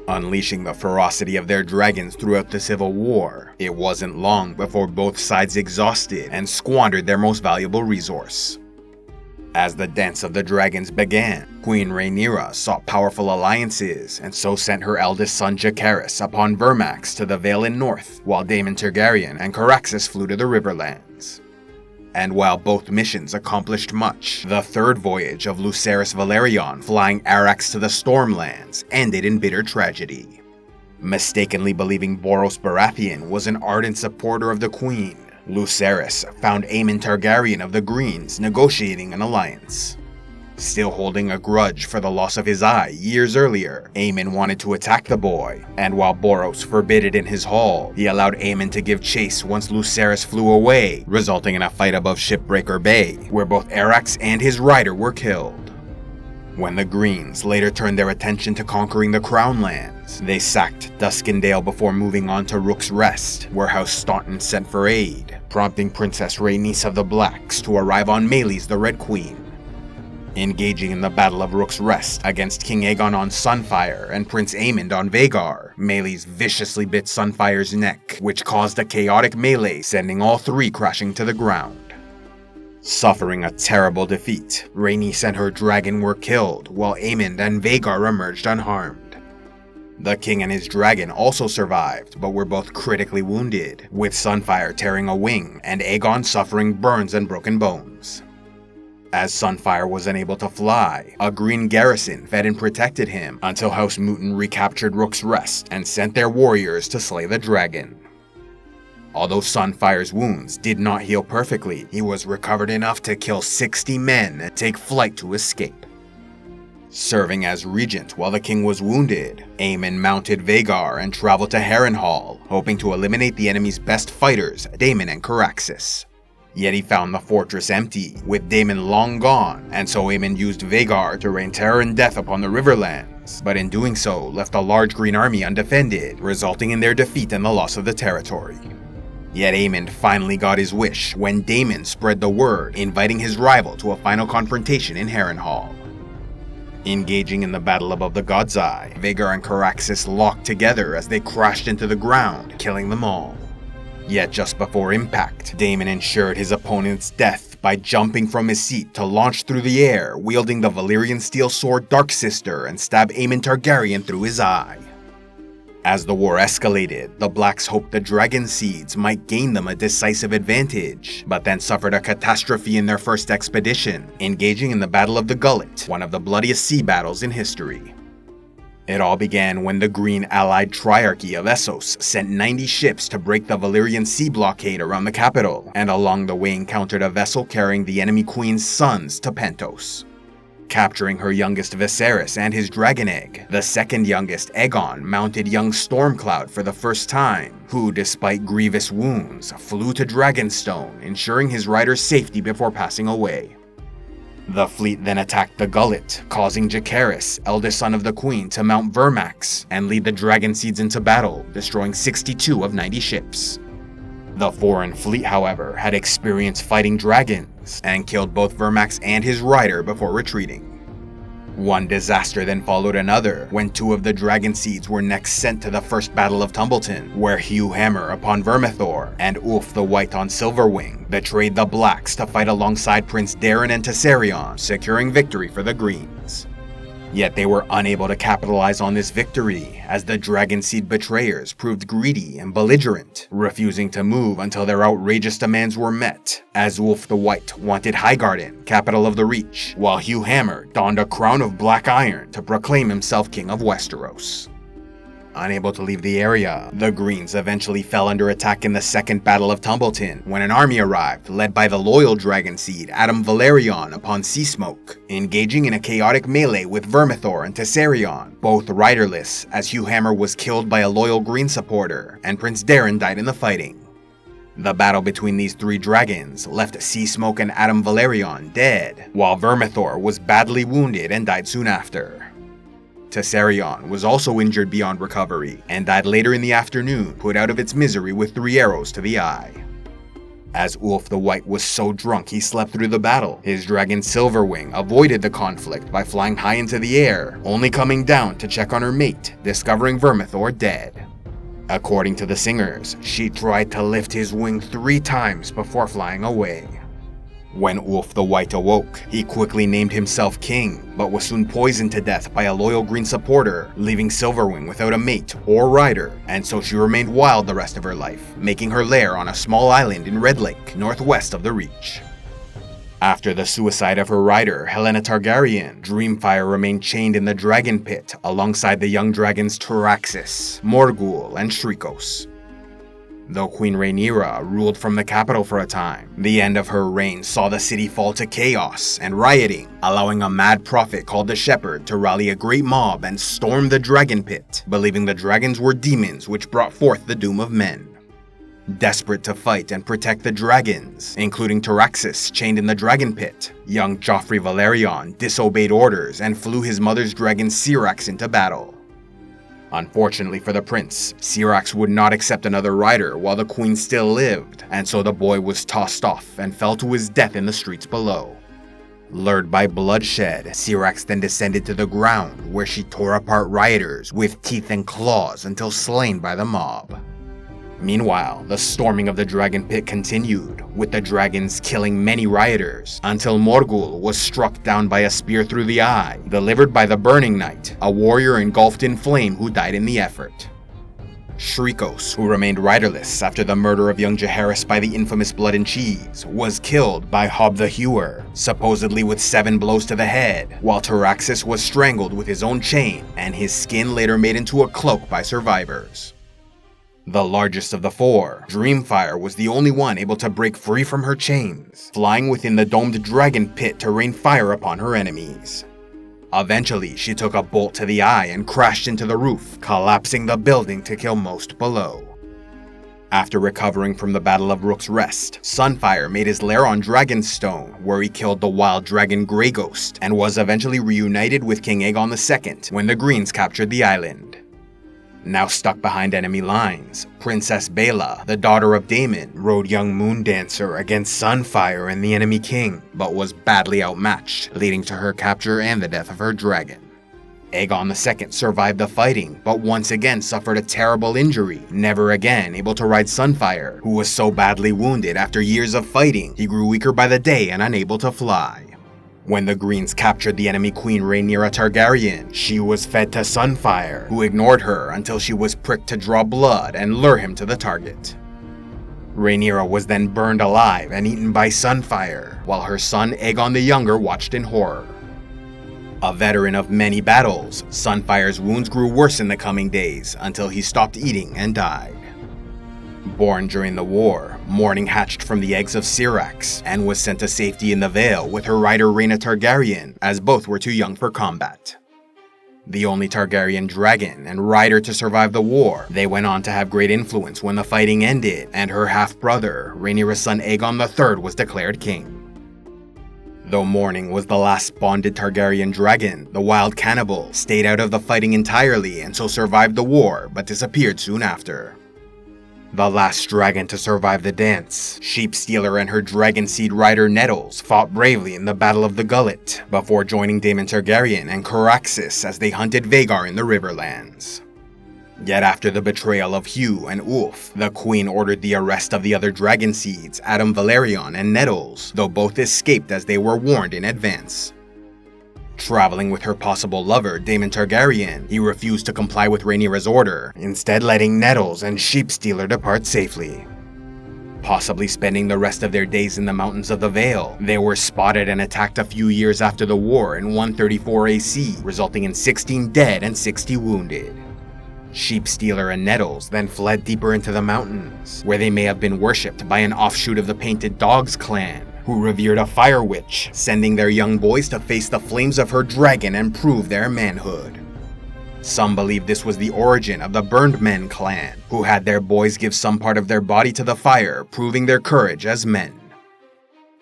unleashing the ferocity of their dragons throughout the Civil War. It wasn't long before both sides exhausted and squandered their most valuable resource. As the dance of the dragons began, Queen Rhaenyra sought powerful alliances and so sent her eldest son Jacaerys upon Vermax to the Vale in north, while Daemon Targaryen and Caraxes flew to the Riverlands. And while both missions accomplished much, the third voyage of Lucerys Velaryon flying Arrax to the Stormlands ended in bitter tragedy. Mistakenly believing Borros Baratheon was an ardent supporter of the Queen, Lucerys found Aemon Targaryen of the Greens negotiating an alliance. Still holding a grudge for the loss of his eye years earlier, Aemon wanted to attack the boy, and while Borros forbid it in his hall, he allowed Aemon to give chase once Lucerys flew away, resulting in a fight above Shipbreaker Bay, where both Arrax and his rider were killed. When the Greens later turned their attention to conquering the Crown Lands, they sacked Duskendale before moving on to Rook's Rest, where House Staunton sent for aid, prompting Princess Rhaenys of the Blacks to arrive on Meleys the Red Queen. Engaging in the Battle of Rook's Rest against King Aegon on Sunfyre and Prince Aemond on Vhagar, Meleys viciously bit Sunfyre's neck, which caused a chaotic melee, sending all three crashing to the ground. Suffering a terrible defeat, Rhaenys and her dragon were killed, while Aemond and Vhagar emerged unharmed. The king and his dragon also survived, but were both critically wounded, with Sunfyre tearing a wing and Aegon suffering burns and broken bones. As Sunfyre was unable to fly, a green garrison fed and protected him until House Mouton recaptured Rook's Rest and sent their warriors to slay the dragon. Although Sunfyre's wounds did not heal perfectly, he was recovered enough to kill 60 men and take flight to escape. Serving as regent while the king was wounded, Aemon mounted Vhagar and traveled to Harrenhal, hoping to eliminate the enemy's best fighters, Daemon and Caraxes. Yet he found the fortress empty, with Daemon long gone, and so Aemon used Vhagar to rain terror and death upon the Riverlands, but in doing so left a large green army undefended, resulting in their defeat and the loss of the territory. Yet Aemon finally got his wish when Daemon spread the word, inviting his rival to a final confrontation in Harrenhal. Engaging in the battle above the God's Eye, Vhagar and Caraxes locked together as they crashed into the ground, killing them all. Yet just before impact, Daemon ensured his opponent's death by jumping from his seat to launch through the air, wielding the Valyrian steel sword Dark Sister and stab Aemon Targaryen through his eye. As the war escalated, the Blacks hoped the Dragonseeds might gain them a decisive advantage, but then suffered a catastrophe in their first expedition, engaging in the Battle of the Gullet, one of the bloodiest sea battles in history. It all began when the Green allied Triarchy of Essos sent 90 ships to break the Valyrian sea blockade around the capital, and along the way encountered a vessel carrying the enemy queen's sons to Pentos. Capturing her youngest Viserys and his dragon egg, the second youngest Aegon mounted young Stormcloud for the first time, who, despite grievous wounds, flew to Dragonstone, ensuring his rider's safety before passing away. The fleet then attacked the Gullet, causing Jacaerys, eldest son of the queen, to mount Vermax and lead the Dragonseeds into battle, destroying 62 of 90 ships. The foreign fleet, however, had experience fighting dragons, and killed both Vermax and his rider before retreating. One disaster then followed another, when 2 of the Dragonseeds were next sent to the First Battle of Tumbleton, where Hugh Hammer upon Vermithor and Ulf the White on Silverwing betrayed the Blacks to fight alongside Prince Daeron and Tessarion, securing victory for the Greens. Yet they were unable to capitalize on this victory, as the Dragonseed betrayers proved greedy and belligerent, refusing to move until their outrageous demands were met, as Ulf the White wanted Highgarden, capital of the Reach, while Hugh Hammer donned a crown of black iron to proclaim himself king of Westeros. Unable to leave the area, the Greens eventually fell under attack in the Second Battle of Tumbleton, when an army arrived led by the loyal Dragonseed Adam Velaryon upon Seasmoke, engaging in a chaotic melee with Vermithor and Tessarion, both riderless, as Hugh Hammer was killed by a loyal Green supporter, and Prince Daeron died in the fighting. The battle between these 3 dragons left Seasmoke and Adam Velaryon dead, while Vermithor was badly wounded and died soon after. Tessarion was also injured beyond recovery, and died later in the afternoon, put out of its misery with 3 arrows to the eye. As Ulf the White was so drunk he slept through the battle, his dragon Silverwing avoided the conflict by flying high into the air, only coming down to check on her mate, discovering Vermithor dead. According to the singers, she tried to lift his wing 3 times before flying away. When Ulf the White awoke, he quickly named himself king, but was soon poisoned to death by a loyal green supporter, leaving Silverwing without a mate or rider, and so she remained wild the rest of her life, making her lair on a small island in Red Lake, northwest of the Reach. After the suicide of her rider, Helaena Targaryen, Dreamfire remained chained in the Dragonpit alongside the young dragons Caraxes, Morgul, and Shrikos. Though Queen Rhaenyra ruled from the capital for a time, the end of her reign saw the city fall to chaos and rioting, allowing a mad prophet called the Shepherd to rally a great mob and storm the Dragonpit, believing the dragons were demons which brought forth the doom of men. Desperate to fight and protect the dragons, including Caraxes chained in the Dragonpit, young Joffrey Valerion disobeyed orders and flew his mother's dragon Syrax into battle. Unfortunately for the prince, Syrax would not accept another rider while the queen still lived, and so the boy was tossed off and fell to his death in the streets below. Lured by bloodshed, Syrax then descended to the ground, where she tore apart rioters with teeth and claws until slain by the mob. Meanwhile, the storming of the dragon pit continued, with the dragons killing many rioters, until Morgul was struck down by a spear through the eye, delivered by the Burning Knight, a warrior engulfed in flame who died in the effort. Shrikos, who remained riderless after the murder of young Jaehaerys by the infamous Blood and Cheese, was killed by Hob the Hewer, supposedly with 7 blows to the head, while Caraxes was strangled with his own chain, and his skin later made into a cloak by survivors. The largest of the 4, Dreamfire was the only one able to break free from her chains, flying within the domed dragon pit to rain fire upon her enemies. Eventually, she took a bolt to the eye and crashed into the roof, collapsing the building to kill most below. After recovering from the Battle of Rook's Rest, Sunfyre made his lair on Dragonstone, where he killed the wild dragon Grey Ghost, and was eventually reunited with King Aegon II when the Greens captured the island. Now stuck behind enemy lines, Princess Baela, the daughter of Daemon, rode young Moondancer against Sunfyre and the enemy king, but was badly outmatched, leading to her capture and the death of her dragon. Aegon II survived the fighting, but once again suffered a terrible injury, never again able to ride Sunfyre, who was so badly wounded after years of fighting, he grew weaker by the day and unable to fly. When the Greens captured the enemy queen Rhaenyra Targaryen, she was fed to Sunfyre, who ignored her until she was pricked to draw blood and lure him to the target. Rhaenyra was then burned alive and eaten by Sunfyre, while her son Aegon the Younger watched in horror. A veteran of many battles, Sunfyre's wounds grew worse in the coming days until he stopped eating and died. Born during the war, Morning hatched from the eggs of Syrax and was sent to safety in the Vale with her rider Rhaena Targaryen, as both were too young for combat. The only Targaryen dragon and rider to survive the war, they went on to have great influence when the fighting ended, and her half-brother, Rhaenyra's son Aegon III, was declared king. Though Morning was the last bonded Targaryen dragon, the wild Cannibal stayed out of the fighting entirely and so survived the war, but disappeared soon after. The last dragon to survive the dance, Sheepstealer and her Dragonseed rider Nettles fought bravely in the Battle of the Gullet, before joining Daemon Targaryen and Caraxes as they hunted Vhagar in the Riverlands. Yet after the betrayal of Hugh and Ulf, the Queen ordered the arrest of the other Dragonseeds, Adam Valerion and Nettles, though both escaped as they were warned in advance. Traveling with her possible lover, Daemon Targaryen, he refused to comply with Rhaenyra's order, instead letting Nettles and Sheepstealer depart safely. Possibly spending the rest of their days in the mountains of the Vale, they were spotted and attacked a few years after the war in 134 AC, resulting in 16 dead and 60 wounded. Sheepstealer and Nettles then fled deeper into the mountains, where they may have been worshipped by an offshoot of the Painted Dogs clan, who revered a fire witch, sending their young boys to face the flames of her dragon and prove their manhood. Some believe this was the origin of the Burned Men clan, who had their boys give some part of their body to the fire, proving their courage as men.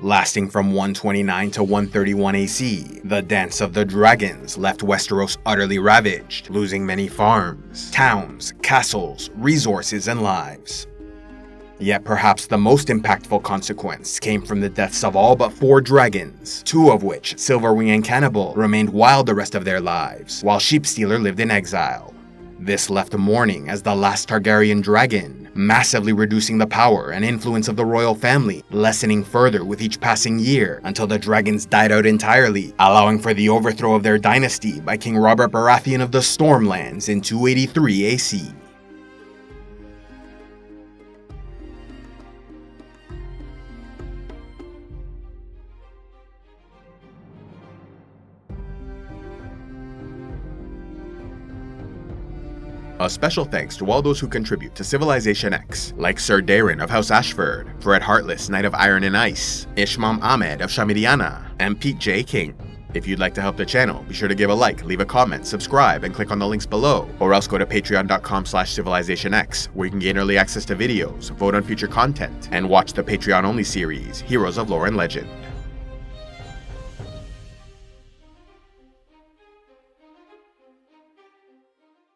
Lasting from 129 to 131 AC, the Dance of the Dragons left Westeros utterly ravaged, losing many farms, towns, castles, resources, and lives. Yet perhaps the most impactful consequence came from the deaths of all but 4 dragons, 2 of which, Silverwing and Cannibal, remained wild the rest of their lives, while Sheepstealer lived in exile. This left mourning as the last Targaryen dragon, massively reducing the power and influence of the royal family, lessening further with each passing year until the dragons died out entirely, allowing for the overthrow of their dynasty by King Robert Baratheon of the Stormlands in 283 AC. A special thanks to all those who contribute to CivilizationEx, like Sir Darren of House Ashford, Fred Heartless, Knight of Iron and Ice, Ishmam Ahmed of Shamidiana, and Pete J. King. If you'd like to help the channel, be sure to give a like, leave a comment, subscribe, and click on the links below, or else go to patreon.com/CivilizationEx, where you can gain early access to videos, vote on future content, and watch the Patreon-only series, Heroes of Lore and Legend.